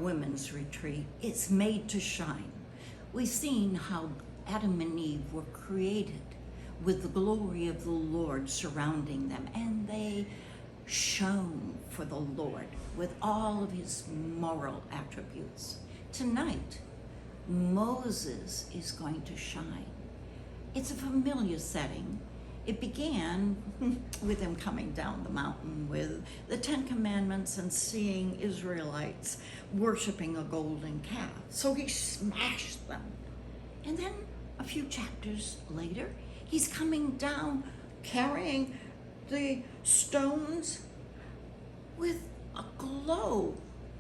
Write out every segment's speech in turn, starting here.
women's retreat, it's made to shine. We've seen how Adam and Eve were created with the glory of the Lord surrounding them, and they shone for the Lord with all of his moral attributes. Tonight, Moses is going to shine. It's a familiar setting. It began with him coming down the mountain with the Ten Commandments and seeing Israelites worshiping a golden calf. So he smashed them. And then a few chapters later, he's coming down carrying the stones with a glow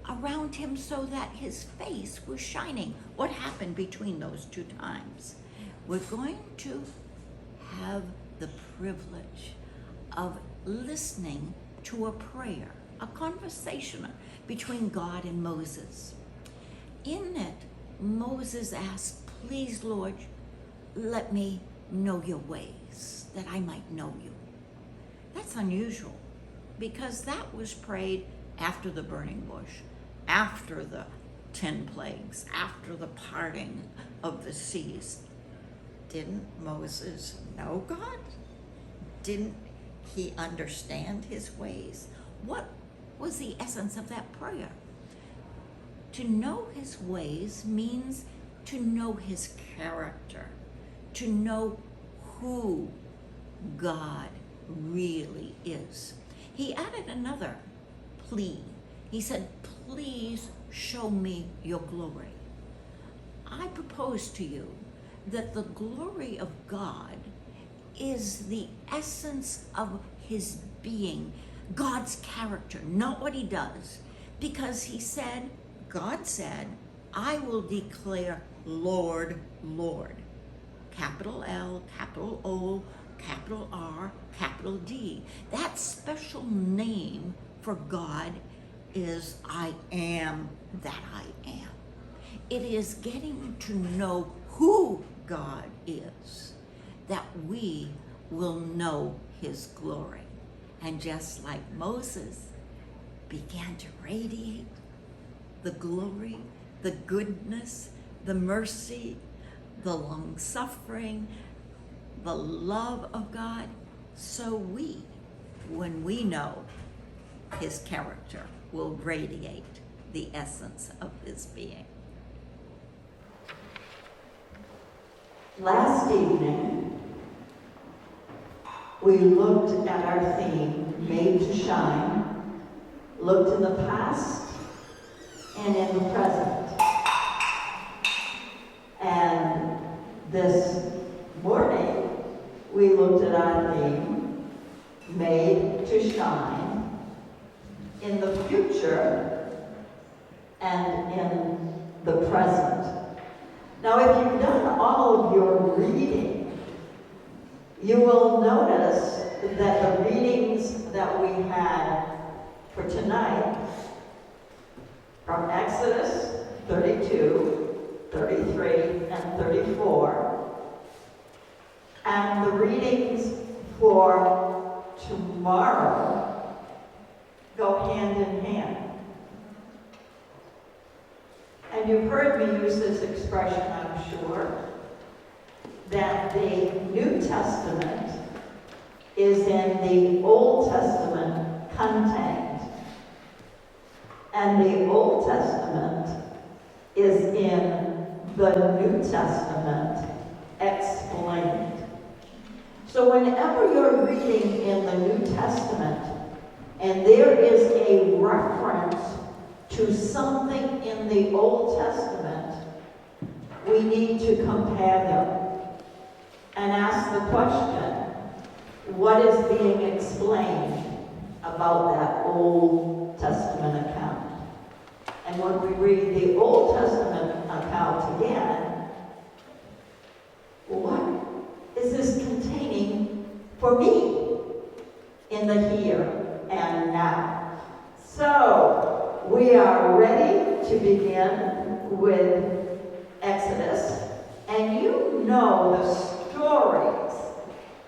around him so that his face was shining. What happened between those two times? We're going to have the privilege of listening to a prayer, a conversation between God and Moses. In it, Moses asked, "Please, Lord, let me know your ways, that I might know you." That's unusual, because that was prayed after the burning bush, after the 10 plagues, after the parting of the seas. Didn't Moses know God? Didn't he understand his ways? What was the essence of that prayer? To know his ways means to know his character, to know who God really is. He added another plea. He said, "Please show me your glory." I propose to you that the glory of God is the essence of his being, God's character, not what he does. Because he said, God said, "I will declare Lord, Lord." Capital L, capital O, capital R, capital D. That special name for God is I am that I am. It is getting to know who God is that we will know his glory. And just like Moses began to radiate the glory, the goodness, the mercy, the long suffering, the love of God, so we, when we know his character, will radiate the essence of his being. Last evening, we looked at our theme, Made to Shine, looked in the past and in the present. And this morning, we looked at our theme, Made to Shine, in the future and in the present. Now, if you've done all of your reading, you will notice that the readings that we had for tonight, from Exodus 32, 33, and 34, and the readings for tomorrow go hand in hand. And you've heard me use this expression, I'm sure, that the New Testament is in the Old Testament contained, and the Old Testament is in the New Testament explained. So whenever you're reading in the New Testament and there is a reference to something in the Old Testament, we need to compare them and ask the question, what is being explained about that Old Testament account? And when we read the Old Testament account again, what is this containing for me in the here and now? So, we are ready to begin with Exodus, and you know the stories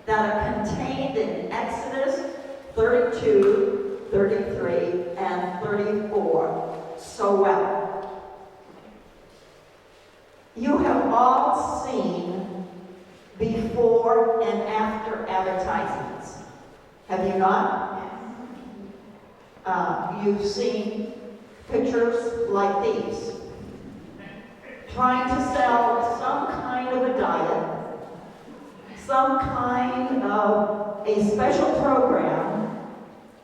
that are contained in Exodus 32, 33, and 34 so well. have all seen before and after advertisements. Have you not? You've seen pictures like these, trying to sell some kind of a diet, some kind of a special program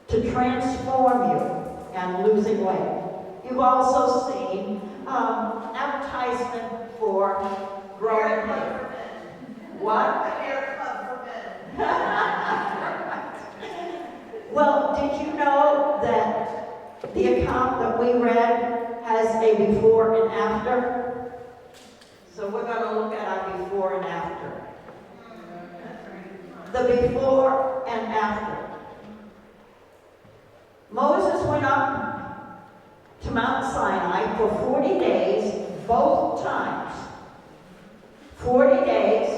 to transform you and losing weight. You've also seen advertisement for growing hair. What? A hair club for men. Well, did you know that the account that we read has a before and after? So we're going to look at our before and after. The before and after. Moses went up to Mount Sinai for 40 days, both times. 40 days,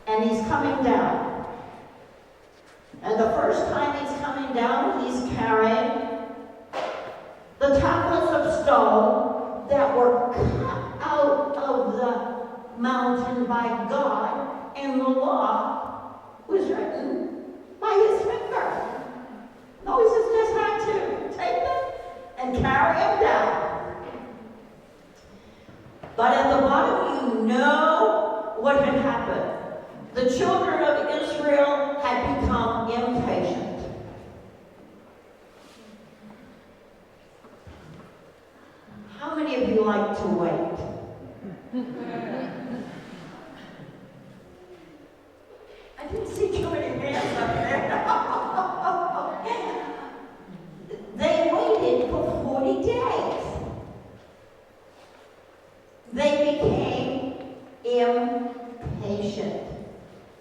and he's coming down. And the first time he's coming down, he's carrying the tablets of stone that were cut out of the mountain by God, and the law was written by his finger. Moses just had to take them and carry them down. But at the bottom, you know what had happened. The children of Israel had become impatient. How many of you like to wait? I didn't see too many hands up there. They waited for 40 days. They became impatient.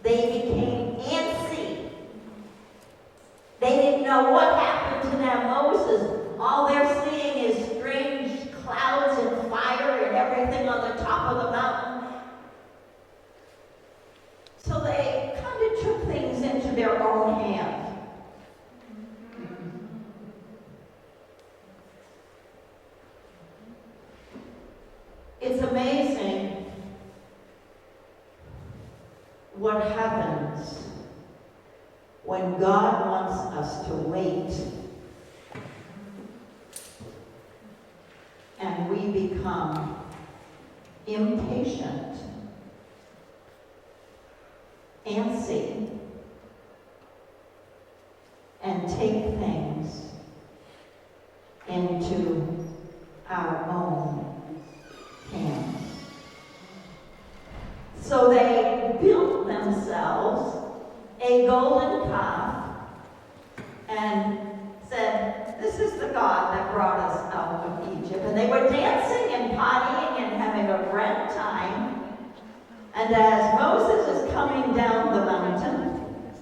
They became antsy. They didn't know what happened to them. Moses, all they're seeing is strange clouds and fire and everything on the top of the mountain. So they kind of took things into their own hands. It's amazing what happens when God wants us to wait and we become impatient, antsy, and take things into our own hands. So they built themselves a golden calf and said, "This is the God that brought us out of Egypt." And they were dancing and partying and having a grand time. And as Moses is coming down the mountain,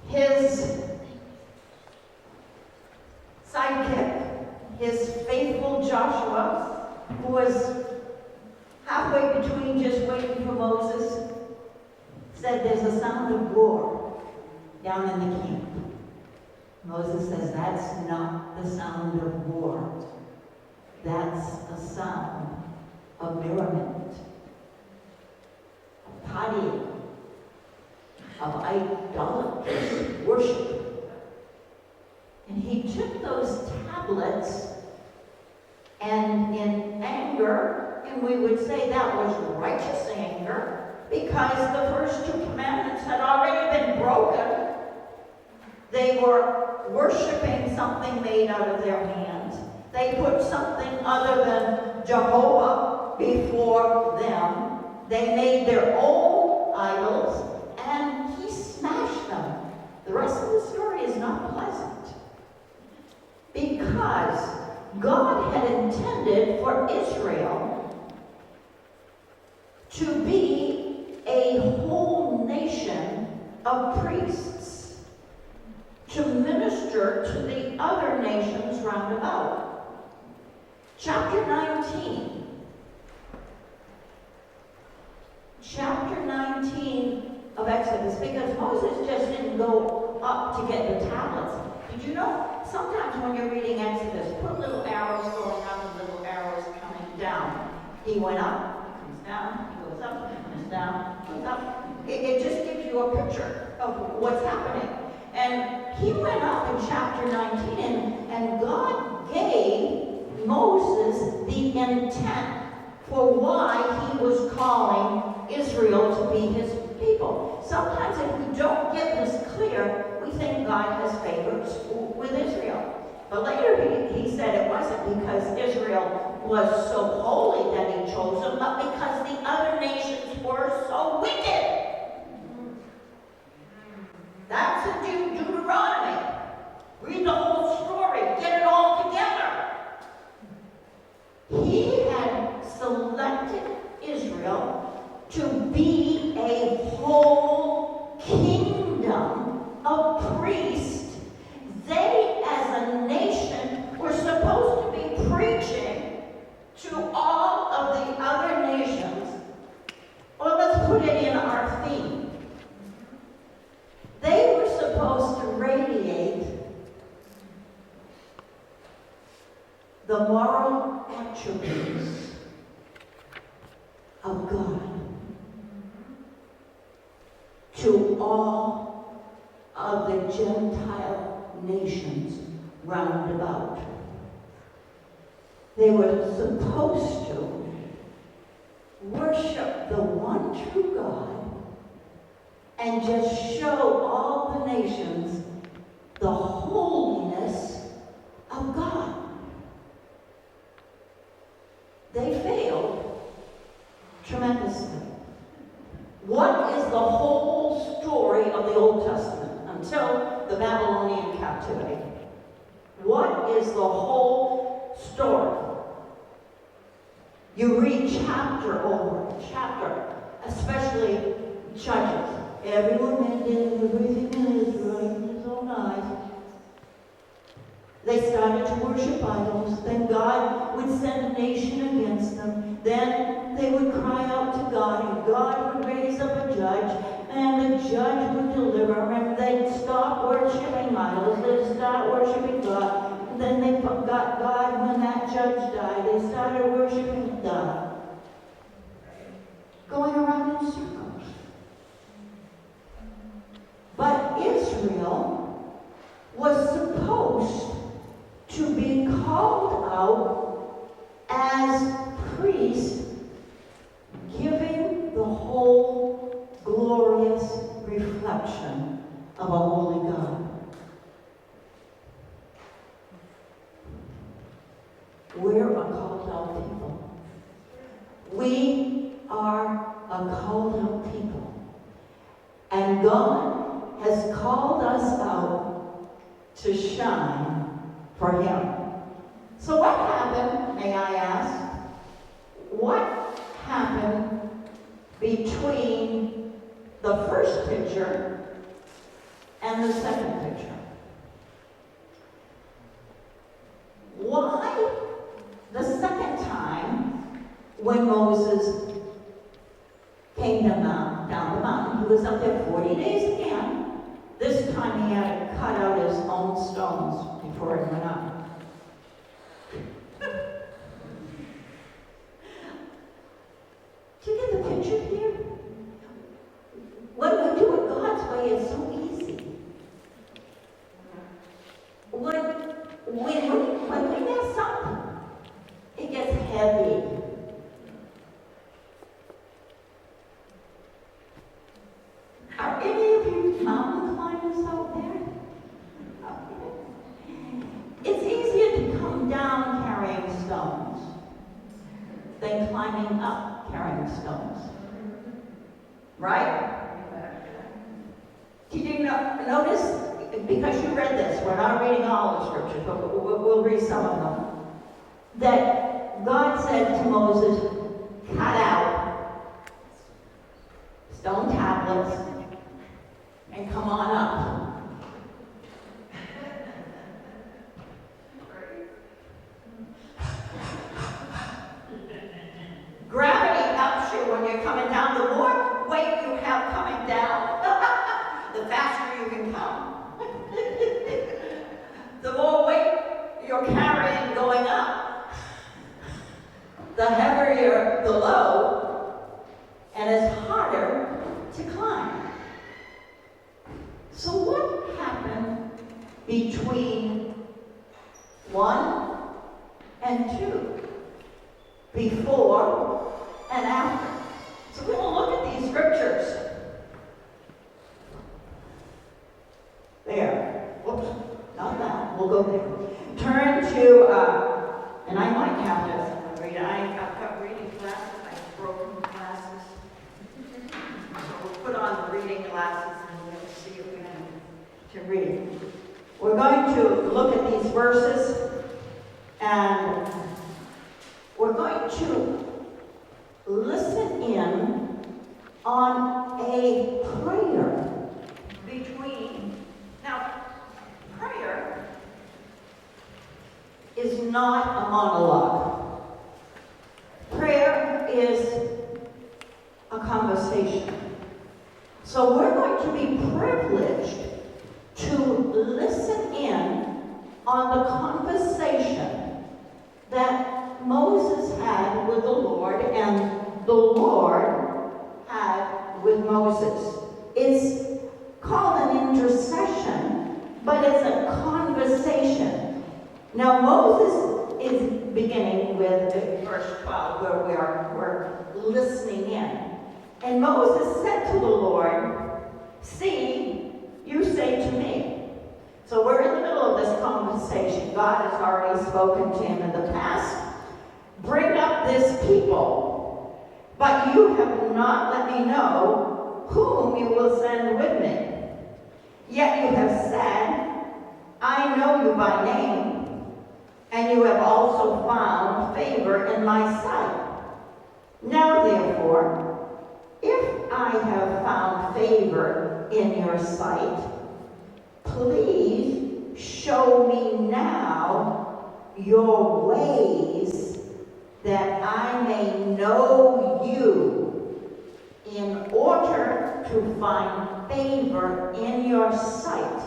his sidekick, his faithful Joshua, who was halfway between just waiting for Moses, said, "There's a sound of war down in the camp." Moses says, "That's not the sound of war. That's a sound of merriment, of partying, of idolatrous worship." And he took those tablets and in anger, and we would say that was righteous anger, because the first two commandments had already been broken. They were worshiping something made out of their hands. They put something other than Jehovah before them. They made their own idols, and he smashed them. The rest of the story is not pleasant, because God had intended for Israel to be a whole nation of priests to minister to the other nations round about. Chapter 19. Chapter 19 of Exodus, because Moses just didn't go up to get the tablets. Did you know, sometimes when you're reading Exodus, put little arrows going up and little arrows coming down. He went up, he comes down, he goes up, he comes down, goes up. It just gives you a picture of what's happening. And he went up in chapter 19, and God gave Moses the intent for why he was calling Israel to be his people. Sometimes if we don't get this clear, we think God has favorites with Israel. But later he said it wasn't because Israel was so holy that he chose them, but because the other nations were so wicked. That's in Deuteronomy. Read the whole story. Get it all together. He had selected Israel to be a whole kingdom of priests. They, as a nation, were supposed to be preaching to all of the other nations. Well, let's put it in our theme. They were supposed to radiate the moral attributes of God to all of the Gentile nations round about. They were supposed to worship the one true God and just show all the nations the holiness of God. They failed tremendously. What is the whole story of the Old Testament until the Babylonian captivity? What is the whole story? You read chapter over chapter, especially Judges. Everyone did everything in Israel in his own eyes. They started to worship idols. Then God would send a nation against them. Then they would cry out to God, and God would raise up a judge, and the judge would deliver them. And they'd stop worshiping idols. They'd start worshiping God. And then they forgot God when that judge died. They started worshiping God. Going around in circles. But Israel was supposed to be called out as priests, giving the whole glorious reflection of a holy God. We're a called out people. We are a called out people. And God has called us out to shine for Him. So what happened, may I ask? What happened between the first picture and the second picture? Why the second time when Moses came down the mountain, he was up there 40 days again. This time he had to cut out his own stones before he went up. Do you get the picture here? When we do it God's way, it's so easy. When we mess up, it gets heavy. Are any of you mountain climbers out there? It's easier to come down carrying stones than climbing up carrying stones. Right? Did you notice? Because you read this, we're not reading all the scriptures, but we'll read some of them. That God said to Moses, cut out stone tablets and come on up. Gravity helps you when you're coming down. The more weight you have coming down, the faster you can come. The more weight you're carrying going up, the heavier higher below and is harder to climb. So what happened between 1 and 2? Before and after. So we're going to look at these scriptures. There. Whoops. Not that. We'll go there. Turn to, and I might have to read. I've got reading glasses. I've broken glasses. So we'll put on the reading glasses and we'll see if we can read. We're going to look at these verses and we're going to listen in on a prayer between. Now, prayer is not a monologue. Prayer is a conversation. So we're going to be privileged to listen in on the conversation that Moses had with the Lord and the Lord had with Moses. It's called an intercession, but it's a conversation. Now Moses is beginning with verse 12 where we're listening in. And Moses said to the Lord, "See, you say to me." So we're in the middle of this conversation. God has already spoken to him in the past. "Bring up this people, but you have not let me know whom you will send with me. Yet you have said, I know you by name, and you have also found favor in my sight. Now therefore, if I have found favor in your sight, please show me now your ways, that I may know you, in order to find favor in your sight.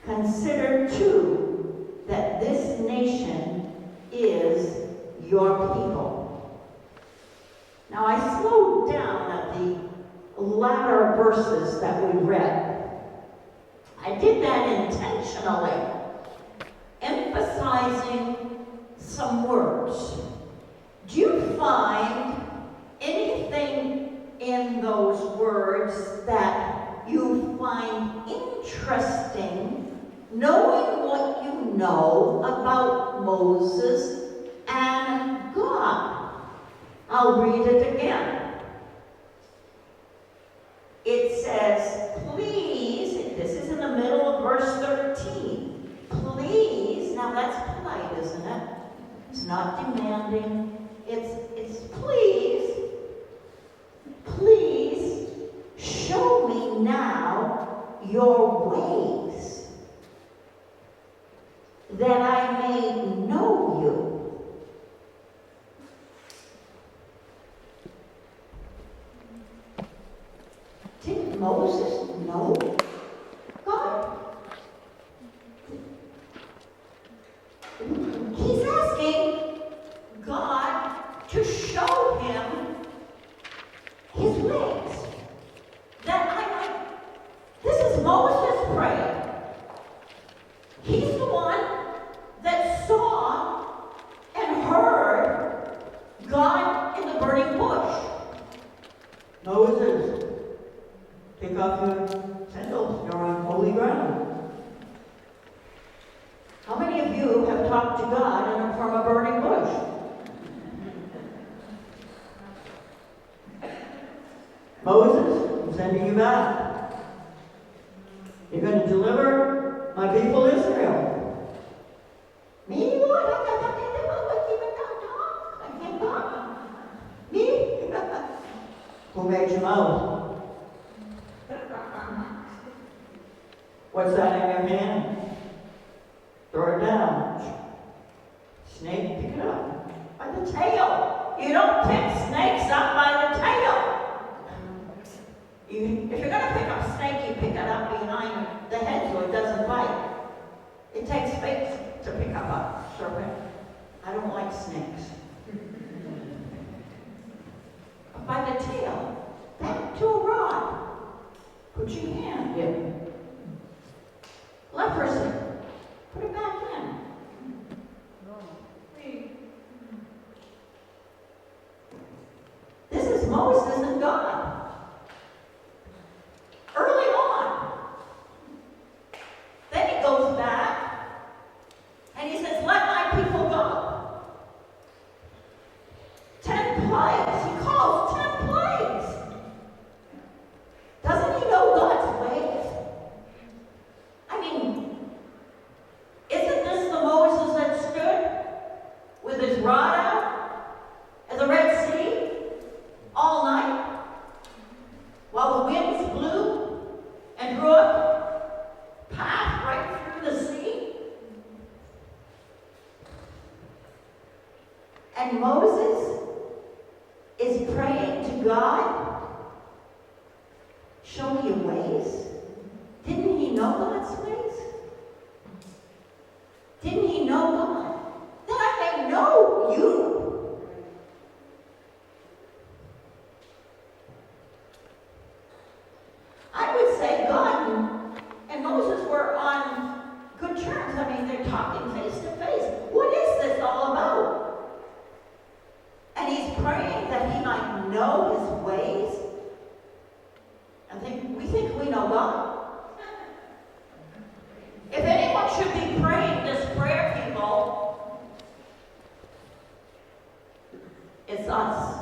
Consider too that this nation is your people." Now I slowed down at the latter verses that we read. I did that intentionally, emphasizing some words. Do you find anything in those words that you find interesting, knowing what you know about Moses and God? I'll read it again. It says, please, this is in the middle of verse 13. Please, now that's polite, isn't it? It's not demanding. It's please show me now your ways, that I may know you. Did Moses know God? He's asking God to show him his ways. This is Moses praying. He's the one that saw and heard God in the burning bush. Moses, take off your sandals, you're on holy ground. How many of you have talked to God from a burning bush? Moses, I'm sending you back. You're going to deliver my people Israel. Me? What? I can't talk. Me? Who made your mouth? What's that in your hand? Throw it down. Snake, pick it up. By the tail. You don't pick snakes up by the tail. If you're going to pick up a snake, you pick it up behind the head so it doesn't bite. It takes faith to pick up a serpent. I don't like snakes. by the tail, back to a rod. Put your hand in. Leprosy, put it back in. This is Moses and God. Early on. Then he goes back and he says, let my people go. 10 plagues. He calls 10 plagues. Doesn't he know God's ways? I mean, isn't this the Moses that stood with his rod out at the Red Sea all night while the winds blew and drew a path right through the sea? And Moses is praying to God, show me your ways. Didn't he know God's ways? Didn't he know God? That I may know you. I would say God and Moses were on good terms. I mean, they're talking face to face. What is this all about? And he's praying that he might know his ways. We think we know God. If anyone should be praying this prayer, people, it's us.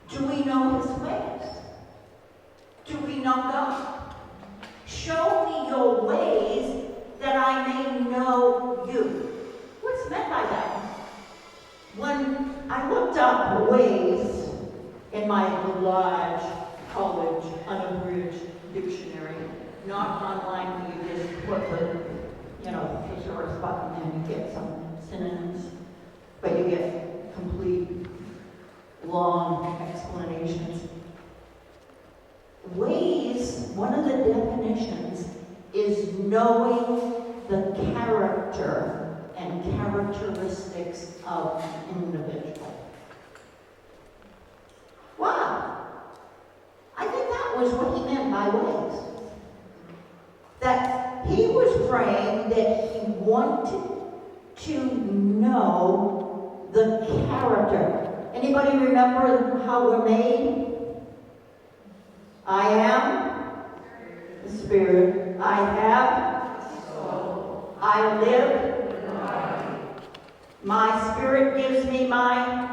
Do we know his ways? Do we know God? Show me your ways that I may know you. What's meant by that? When I looked up ways in my large college unabridged dictionary, not online where you just put the, thesaurus button and you get some synonyms, but you get complete long explanations. Ways, one of the definitions is knowing the character and characteristics of an individual. Wow! I think that was what he meant by ways. That he was praying that he wanted to know the character. Anybody remember how we're made? I am the Spirit. I have soul. I live. My spirit gives me my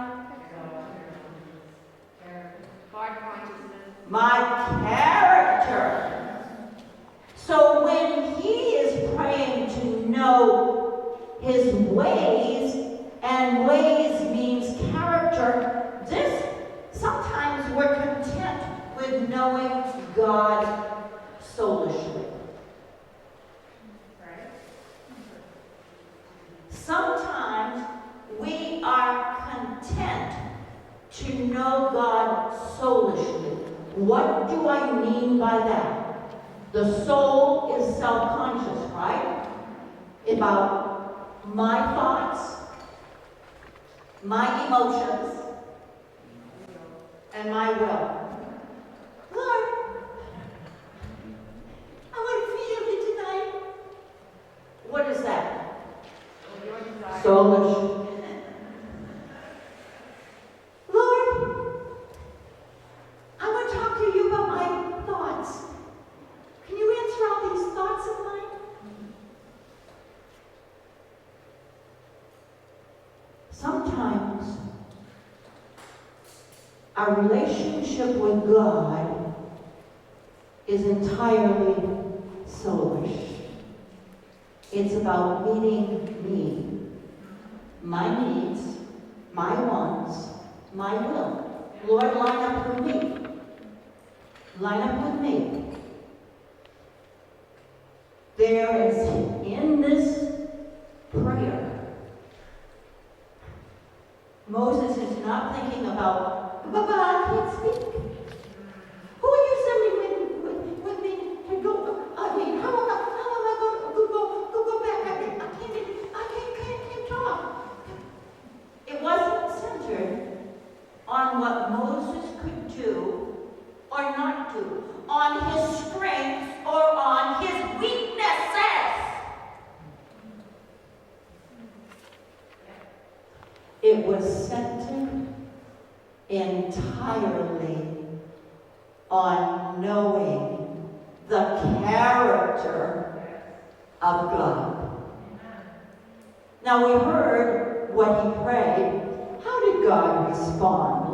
character. So when he is praying to know his ways, and ways means character, sometimes we're content with knowing God soulishly. Sometimes we are content to know God soulishly. What do I mean by that? The soul is self-conscious, right? About my thoughts, my emotions, and my will. Lord, I want to feel you tonight. What is that? Soulish. Lord, I want to talk to you about my thoughts. Can you answer all these thoughts of mine? Sometimes our relationship with God is entirely soulish. It's about meeting me, my needs, my wants, my will. Lord, line up with me. Line up with me. There is in this prayer, Moses is not thinking about, Baba, I can't speak. Who are you sending with me to go? I mean, how am I going to go back? I can't talk. It wasn't it was centered entirely on knowing the character of God. Now we heard what he prayed. How did God respond?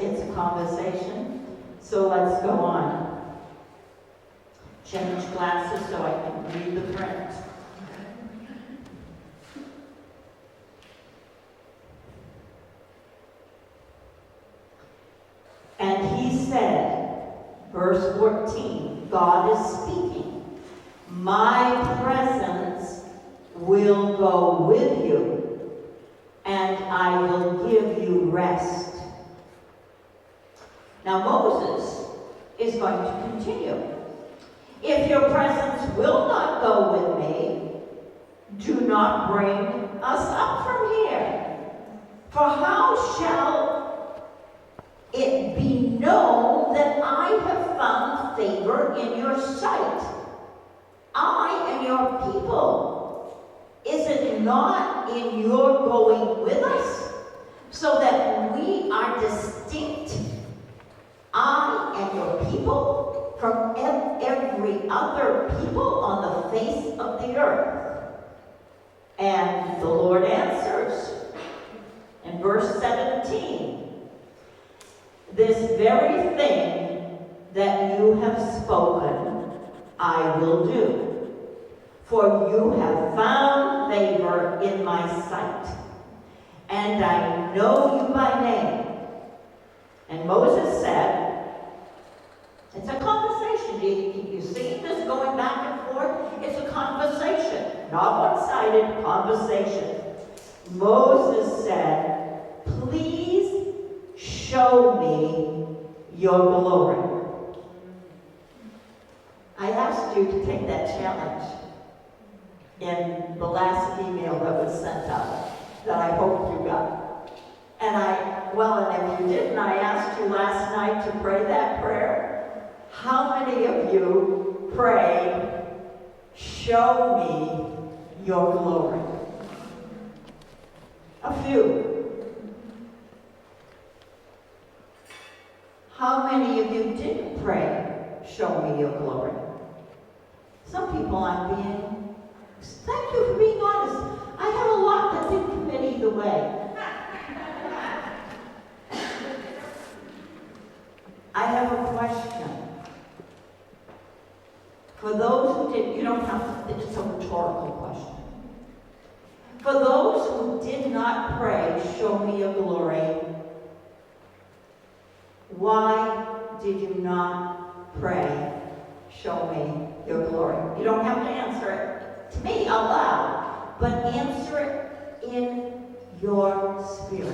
It's a conversation, so let's go on. Change glasses so I can read the print. And he said, verse 14, God is speaking, my presence will go with you, and I will give you rest. Now Moses is going to continue. If your presence will not go with me, do not bring us up from here. For how shall it be known that I have found favor in your sight, I and your people? Is it not in your going with us, so that we are distinct, I and your people, from every other people on the face of the earth? And the Lord answers in verse 17, this very thing that you have spoken, I will do. For you have found favor in my sight, and I know you by name. And Moses said, it's a conversation. You see this going back and forth? It's a conversation, not one-sided conversation. Moses said, please show me your glory. I asked you to take that challenge in the last email that was sent out, that I hope you got. And if you didn't, I asked you last night to pray that prayer. How many of you prayed, show me your glory? A few. How many of you didn't pray, show me your glory? Some people aren't being, thank you for being honest. I have a lot that didn't commit either way. I have a question. For those who did, you don't have to, it's a rhetorical question. For those who did not pray, show me your glory, why did you not pray, show me your glory? You don't have to answer it to me out loud, but answer it in your spirit.